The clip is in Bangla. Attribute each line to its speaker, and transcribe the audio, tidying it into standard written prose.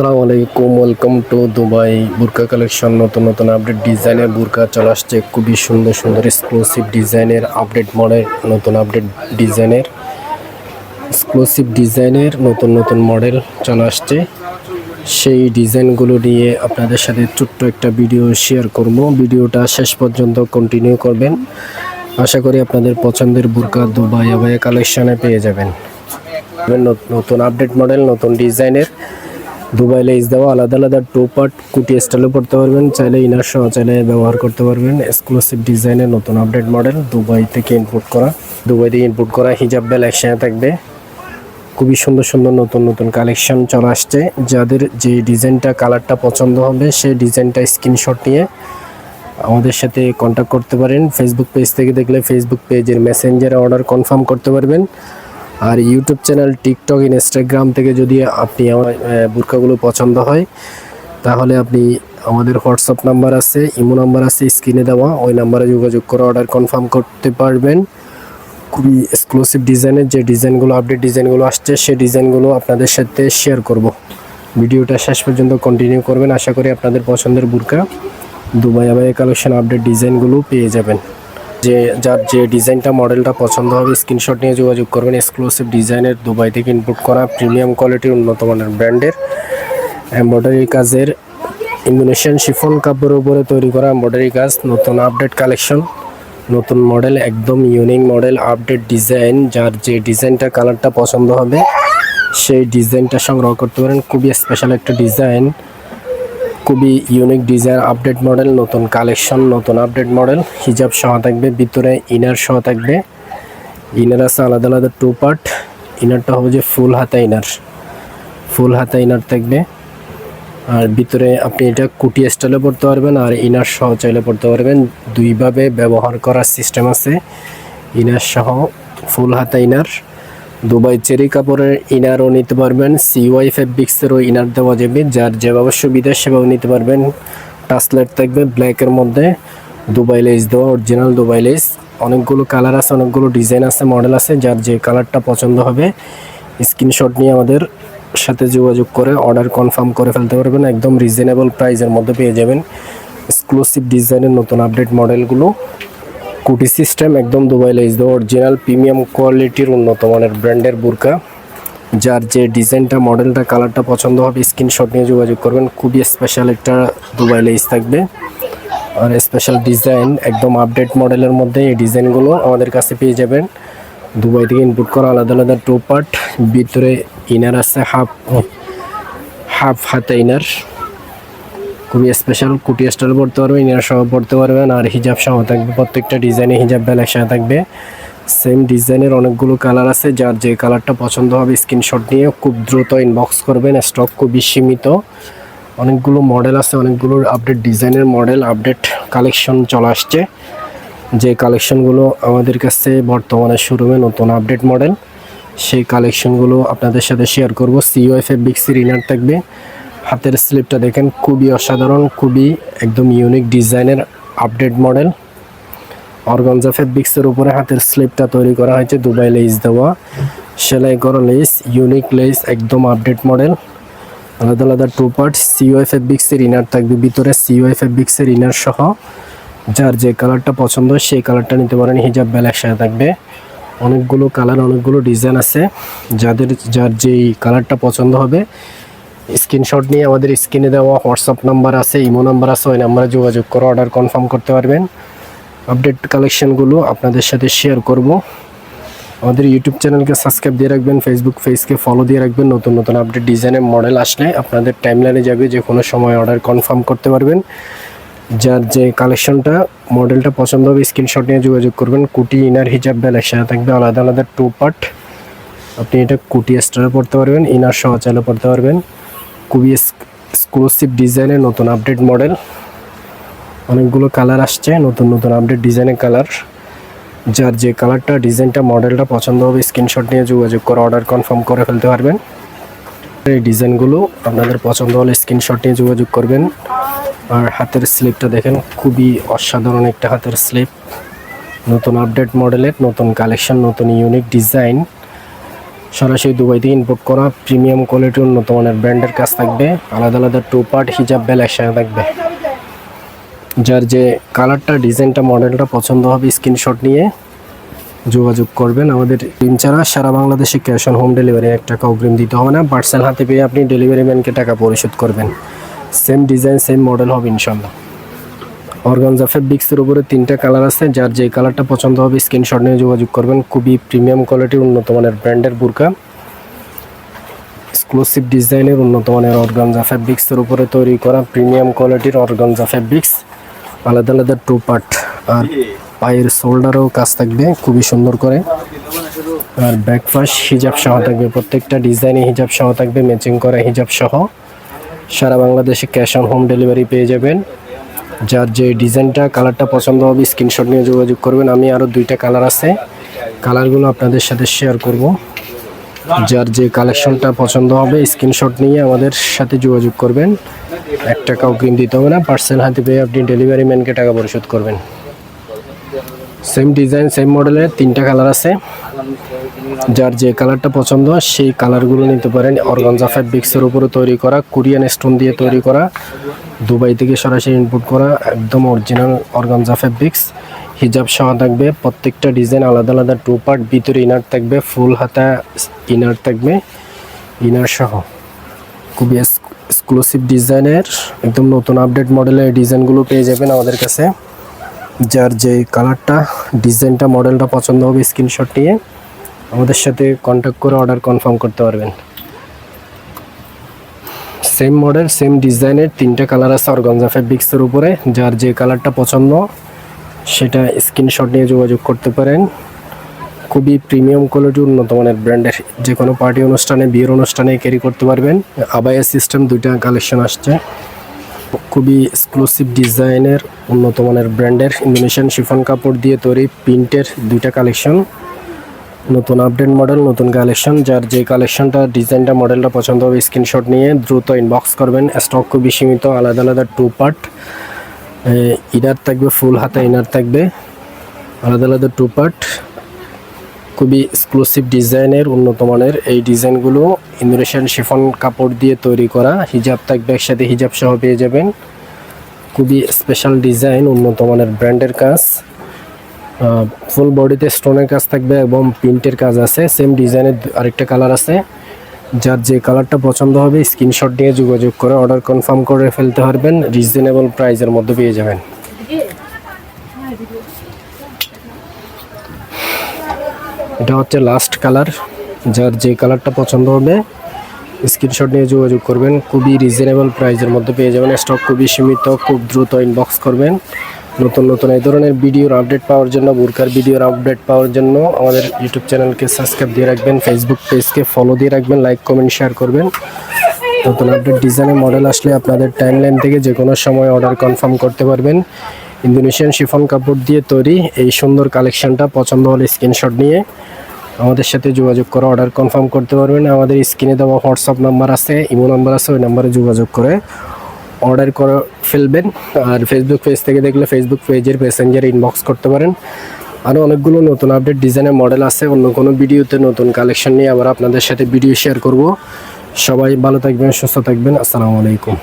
Speaker 1: আসসালামু আলাইকুম, welcome to Dubai burqa collection. নতুন নতুন আপডেট ডিজাইনের বুরকা চলে আসছে। খুবই সুন্দর সুন্দর এক্সক্লুসিভ ডিজাইনের আপডেট মডেল, নতুন আপডেট ডিজাইনের এক্সক্লুসিভ ডিজাইনের নতুন নতুন মডেল চলে আসছে। সেই ডিজাইনগুলো নিয়ে আপনাদের সাথে ছোট্ট একটা ভিডিও শেয়ার করব। ভিডিওটা শেষ পর্যন্ত কন্টিনিউ করবেন। আশা করি আপনাদের পছন্দের বুরকা দুবাই আবায়া কালেকশনে পেয়ে যাবেন। নতুন আপডেট মডেল, নতুন ডিজাইনের দুবাই লেস দেওয়া আলাদা আলাদা টু পার্ট কুটি স্টাইলে পড়তে পারবেন। চাইলে ইনার সহ চাইলে ব্যবহার করতে পারবেন। এক্সক্লুসিভ ডিজাইনের নতুন আপডেট মডেল, দুবাই থেকে ইম্পোর্ট করা হিজাব বেল একসাথে থাকবে। খুবই সুন্দর সুন্দর নতুন নতুন কালেকশন চলে আসছে। যাদের যে ডিজাইনটা কালারটা পছন্দ হবে সেই ডিজাইনটা স্ক্রিনশট নিয়ে আমাদের সাথে কন্ট্যাক্ট করতে পারেন। ফেসবুক পেজ থেকে দেখলে ফেসবুক পেজের মেসেঞ্জারে অর্ডার কনফার্ম করতে পারবেন। আর ইউটিউব চ্যানেল, টিকটক, ইনস্টাগ্রাম থেকে যদি আপনি আমার বুরকাগুলো পছন্দ হয় তাহলে আপনি আমাদের হোয়াটসঅ্যাপ নাম্বার আছে, ইমো নাম্বার আছে স্ক্রিনে দেওয়া, ওই নাম্বারে যোগাযোগ করে অর্ডার কনফার্ম করতে পারবেন। খুবই এক্সক্লুসিভ ডিজাইনের যে ডিজাইনগুলো আপডেট ডিজাইনগুলো আসছে সেই ডিজাইনগুলো আপনাদের সাথে শেয়ার করব। ভিডিওটা শেষ পর্যন্ত কন্টিনিউ করবেন। আশা করি আপনাদের পছন্দের burqa Dubai abaya collection update ডিজাইনগুলো পেয়ে যাবেন। যার যে ডিজাইনটা মডেলটা পছন্দ হবে স্ক্রিনশট নিয়ে যোগাযোগ করবেন। এক্সক্লুসিভ ডিজাইনের দুবাই থেকে ইনপুট করা প্রিমিয়াম কোয়ালিটির উন্নত মানের ব্র্যান্ডের এমব্রয়ডারি কাজের ইন্দোনেশিয়ান শিফন কাপড়ের উপরে তৈরি করা এমব্রয়ডারি কাজ, নতুন আপডেট কালেকশন, নতুন মডেল, একদম ইউনিক মডেল আপডেট ডিজাইন। যার যে ডিজাইনটা কালারটা পছন্দ হবে সেই ডিজাইনটা সংগ্রহ করতে পারেন। খুবই স্পেশাল একটা ডিজাইন, খুবই ইউনিক ডিজাইন, আপডেট মডেল, নতুন কালেকশন, নতুন আপডেট মডেল। হিজাব সহ থাকবে, ভিতরে ইনার সহ থাকবে। ইনার আছে আলাদা আলাদা টু পার্ট। ইনারটা হবে যে ফুল হাতা ইনার থাকবে। আর ভিতরে আপনি এটা কুটি স্টাইলে পড়তে পারবেন আর ইনার সহ চাইলে পড়তে পারবেন। দুইভাবে ব্যবহার করার সিস্টেম আছে। ইনার সহ ফুল হাতা ইনার, দুবাই চেরি কাপড়ের ইনারও নিতে পারবেন। CY ফেব্রিক্সেরও ইনার দেওয়া যাবে। যার যেভাবে সুবিধা সেভাবে নিতে পারবেন। টাসলেট থাকবে ব্ল্যাকের মধ্যে, দুবাই লেস দেওয়া অরিজিনাল দুবাই লেস। অনেকগুলো কালার আছে, অনেকগুলো ডিজাইন আছে, মডেল আছে। যার যে কালারটা পছন্দ হবে স্ক্রিনশট নিয়ে আমাদের সাথে যোগাযোগ করে অর্ডার কনফার্ম করে ফেলতে পারবেন। একদম রিজনেবল প্রাইসের মধ্যে পেয়ে যাবেন এক্সক্লুসিভ ডিজাইনের নতুন আপডেট মডেলগুলো। কুটি সিস্টেম, একদম দুবাই লেস দেওয়া অরিজিনাল প্রিমিয়াম কোয়ালিটির উন্নত মানের ব্র্যান্ডের বুরকা। যার যে ডিজাইনটা মডেলটা কালারটা পছন্দ হবে স্ক্রিনশট নিয়ে যোগাযোগ করবেন। খুবই স্পেশাল একটা দুবাই লেস থাকবে আর স্পেশাল ডিজাইন, একদম আপডেট মডেলের মধ্যে এই ডিজাইনগুলো আমাদের কাছে পেয়ে যাবেন। দুবাই থেকে ইনপুট করা আলাদা আলাদা টু পার্ট, ভিতরে ইনার আছে হাফ হাতে ইনার। খুবই স্পেশাল, কুটি স্টাইল পড়তে পারবেন, ইনার সহ পড়তে পারবেন আর হিজাব সহ থাকবে। প্রত্যেকটা ডিজাইনে হিজাব বেল একসাথে থাকবে। সেম ডিজাইনের অনেকগুলো কালার আছে। যার যে কালারটা পছন্দ হবে স্ক্রিনশট নিয়ে খুব দ্রুত ইনবক্স করবেন। স্টক খুবই সীমিত, অনেকগুলো মডেল আছে, অনেকগুলো আপডেট ডিজাইনের মডেল আপডেট কালেকশন চলে আসছে। যে কালেকশনগুলো আমাদের কাছে বর্তমানে শোরুমে নতুন আপডেট মডেল, সেই কালেকশনগুলো আপনাদের সাথে শেয়ার করব। CY ফেব্রিক্সের ইনার থাকবে। হাতের স্লিপটা দেখেন, খুবই অসাধারণ, খুবই একদম ইউনিক ডিজাইনের আপডেট মডেল। অর্গানজা ফেব্রিক্সের উপরে হাতের স্লিপটা তৈরি করা হয়েছে দুবাই লেস দেওয়া, সেলাই করা লেস, ইউনিক লেস, একদম আপডেট মডেল। আলাদা আলাদা টু পার্ট। CY ফেব্রিক্সের ইনার থাকবে ভিতরে, CY ফেব্রিক্সের ইনার সহ। যার যে কালারটা পছন্দ সেই কালারটা নিতে পারেন। হিজাব বেল একসাথে থাকবে। অনেকগুলো কালার, অনেকগুলো ডিজাইন আছে। যার যেই কালারটা পছন্দ হবে স্ক্রিনশট নিয়ে আমাদের স্ক্রিনে দেওয়া হোয়াটসঅ্যাপ নাম্বার আছে, ইমো নাম্বার আছে, ওই নাম্বারে যোগাযোগ করে অর্ডার কনফার্ম করতে পারবেন। আপডেট কালেকশনগুলো আপনাদের সাথে শেয়ার করব। আমাদের ইউটিউব চ্যানেলকে সাবস্ক্রাইব দিয়ে রাখবেন, ফেসবুক পেজকে ফলো দিয়ে রাখবেন। নতুন নতুন আপডেট ডিজাইনের মডেল আসলে আপনাদের টাইমলাইনে যাবে, যে কোনো সময় অর্ডার কনফার্ম করতে পারবেন। যার যে কালেকশনটা মডেলটা পছন্দ হবে স্ক্রিনশট নিয়ে যোগাযোগ করবেন। কুটি ইনার হিজাব বেল একসাথে থাকবে, আলাদা আলাদা টু পার্ট। আপনি এটা কুটি স্টাইলে পড়তে পারবেন, ইনার সহ চাইলে পড়তে পারবেন। খুবই এক্সক্লুসিভ ডিজাইনের নতুন আপডেট মডেল। অনেকগুলো কালার আসছে, নতুন নতুন আপডেট ডিজাইনের কালার। যার যে কালারটা ডিজাইনটা মডেলটা পছন্দ হবে স্ক্রিনশট নিয়ে যোগাযোগ করে অর্ডার কনফার্ম করে ফেলতে পারবেন। এই ডিজাইনগুলো আপনাদের পছন্দ হলে স্ক্রিনশট নিয়ে যোগাযোগ করবেন। আর হাতের স্লিপটা দেখেন, খুবই অসাধারণ একটা হাতের স্লিপ, নতুন আপডেট মডেলের নতুন কালেকশন, নতুন ইউনিক ডিজাইন। সরাসরি দুবাই থেকে ইম্পোর্ট করা প্রিমিয়াম কোয়ালিটির উন্নত মানের ব্র্যান্ডের কাজ থাকবে। আলাদা আলাদা 2 পার্ট হিজাব বেল একসাথে থাকবে। যার যে কালারটা, ডিজাইনটা, মডেলটা পছন্দ হবে স্ক্রিনশট নিয়ে যোগাযোগ করবেন। আমাদের টিম ছাড়া সারা বাংলাদেশে ক্যাশ অন হোম ডেলিভারি, 1 টাকা অগ্রিম দিতে হবে না। পার্সেল হাতে পেয়ে আপনি ডেলিভারি ম্যানকে টাকা পরিশোধ করবেন। সেম ডিজাইন সেম মডেল হবে ইনশাল্লাহ। অর্গানজা ফেব্রিক্সের উপরে 3টা কালার আছে। যার যে কালারটা পছন্দ হবে স্ক্রিনশট নিয়ে যোগাযোগ করবেন। খুবই প্রিমিয়াম কোয়ালিটির উন্নত মানের ব্র্যান্ডের বুরকা, এক্সক্লুসিভ ডিজাইনের উন্নত মানের অর্গানজা ফেব্রিক্সের উপরে তৈরি করা প্রিমিয়াম কোয়ালিটির অর্গানজা ফেব্রিক্স, আলাদা আলাদা 2 পার্ট। আর পায়ের শোল্ডারেও কাজ থাকবে খুবই সুন্দর করে। আর ব্যাক পাশ হিজাব সহ থাকবে, প্রত্যেকটা ডিজাইনে হিজাব সহ থাকবে, ম্যাচিং করা হিজাব সহ। সারা বাংলাদেশে ক্যাশ অন হোম ডেলিভারি পেয়ে যাবেন। যার যে ডিজাইনটা কালারটা পছন্দ হবে স্ক্রিনশট নিয়ে যোগাযোগ করবেন। আমি আরও 2টা কালার আছে, কালারগুলো আপনাদের সাথে শেয়ার করব। যার যে কালেকশনটা পছন্দ হবে স্ক্রিনশট নিয়ে আমাদের সাথে যোগাযোগ করবেন। 1 টাকা অগ্রিম দিতে হবে না। পার্সেল হাতে পেয়ে আপনি ডেলিভারি ম্যানকে টাকা পরিশোধ করবেন। সেম ডিজাইন সেম মডেলের 3টা কালার আছে। যার যে কালারটা পছন্দ সেই কালারগুলো নিতে পারেন। অর্গানজা ফেব্রিক্সের উপরে তৈরি করা, কোরিয়ান স্টোন দিয়ে তৈরি করা, দুবাই থেকে সরাসরি ইম্পোর্ট করা একদম অরিজিনাল অর্গানজা ফেব্রিক্স। হিজাব সহ থাকবে, প্রত্যেকটা ডিজাইন আলাদা আলাদা 2 পার্ট। ভিতরে ইনার থাকবে, ফুল হাতা ইনার থাকবে, ইনার সহ। খুবই এক্সক্লুসিভ ডিজাইনের একদম নতুন আপডেট মডেলের ডিজাইনগুলো পেয়ে যাবেন আমাদের কাছে। যার যে কালারটা, ডিজাইনটা, মডেলটা পছন্দ হবে স্ক্রিনশট নিয়ে আমাদের সাথে কন্ট্যাক্ট করে অর্ডার কনফার্ম করতে পারবেন। সেম মডেল সেম ডিজাইনের 3টা কালার আছে অর্গানজা ফেব্রিক্সের উপরে। যার যে কালারটা পছন্দ সেটা স্ক্রিনশট নিয়ে যোগাযোগ করতে পারেন। খুবই প্রিমিয়াম কোয়ালিটি উন্নত মানের ব্র্যান্ডের, যে কোনো পার্টি অনুষ্ঠানে, বিয়ের অনুষ্ঠানে ক্যারি করতে পারবেন। আবায়া সিস্টেম 2টা কালেকশন আসছে, খুবই এক্সক্লুসিভ ডিজাইনের উন্নত মানের ব্র্যান্ডের ইন্দোনেশিয়ান শিফন কাপড় দিয়ে তৈরি প্রিন্টের 2টা কালেকশন। নতুন আপডেট মডেল, নতুন কালেকশন। যার যে কালেকশনটা, ডিজাইনটা, মডেলটা পছন্দ হবে স্ক্রিনশট নিয়ে দ্রুত ইনবক্স করবেন। স্টক খুবই সীমিত, আলাদা আলাদা 2 পার্ট। ইনার থাকবে, ফুল হাতা ইনার থাকবে, আলাদা আলাদা 2 পার্ট। খুবই এক্সক্লুসিভ ডিজাইনের উন্নত মানের এই ডিজাইনগুলো ইন্দোনেশিয়ান শিফন কাপড় দিয়ে তৈরি করা। হিজাব থাকবে, একসাথে হিজাব সহ পেয়ে যাবেন। খুবই স্পেশাল ডিজাইন, উন্নত মানের ব্র্যান্ডের কাজ। ফুল বডিতে স্টোনের কাজ থাকবে এবং প্রিন্টের কাজ আছে। সেম ডিজাইনের আরেকটা কালার আছে। যার যে কালারটা পছন্দ হবে স্ক্রিনশট নিয়ে যোগাযোগ করে অর্ডার কনফার্ম করে ফেলতে পারবেন। রিজনেবল প্রাইসের মধ্যে পেয়ে যাবেন। এটা হচ্ছে লাস্ট কালার। যার যে কালারটা পছন্দ হবে স্ক্রিনশট নিয়ে যোগাযোগ করবেন। খুবই রিজনেবল প্রাইসের মধ্যে পেয়ে যাবেন। স্টক খুবই সীমিত, খুব দ্রুত ইনবক্স করবেন। নতুন নতুন এই ধরনের ভিডিওর আপডেট পাওয়ার জন্য, বুরকার ভিডিওর আপডেট পাওয়ার জন্য আমাদের ইউটিউব চ্যানেলকে সাবস্ক্রাইব দিয়ে রাখবেন, ফেসবুক পেজকে ফলো দিয়ে রাখবেন, লাইক কমেন্ট শেয়ার করবেন। নতুন আপডেট ডিজাইনের মডেল আসলে আপনাদের টাইমলাইন থেকে যে কোনো সময় অর্ডার কনফার্ম করতে পারবেন। ইন্দোনেশিয়ান শিফন কাপড় দিয়ে তৈরি এই সুন্দর কালেকশনটা পছন্দ হলে স্ক্রিনশট নিয়ে আমাদের সাথে যোগাযোগ করে অর্ডার কনফার্ম করতে পারবেন। আমাদের স্ক্রিনে দেওয়া হোয়াটসঅ্যাপ নাম্বার আছে, ইমো নাম্বার আছে, ওই নাম্বারে যোগাযোগ করে অর্ডার করে ফেলবেন। আর ফেসবুক পেজ থেকে দেখলে ফেসবুক পেজের মেসেঞ্জারে ইনবক্স করতে পারেন। আরও অনেকগুলো নতুন আপডেট ডিজাইনের মডেল আছে। অন্য কোনো ভিডিওতে নতুন কালেকশন নিয়ে আবার আপনাদের সাথে ভিডিও শেয়ার করব। সবাই ভালো থাকবেন, সুস্থ থাকবেন। আসসালামু আলাইকুম।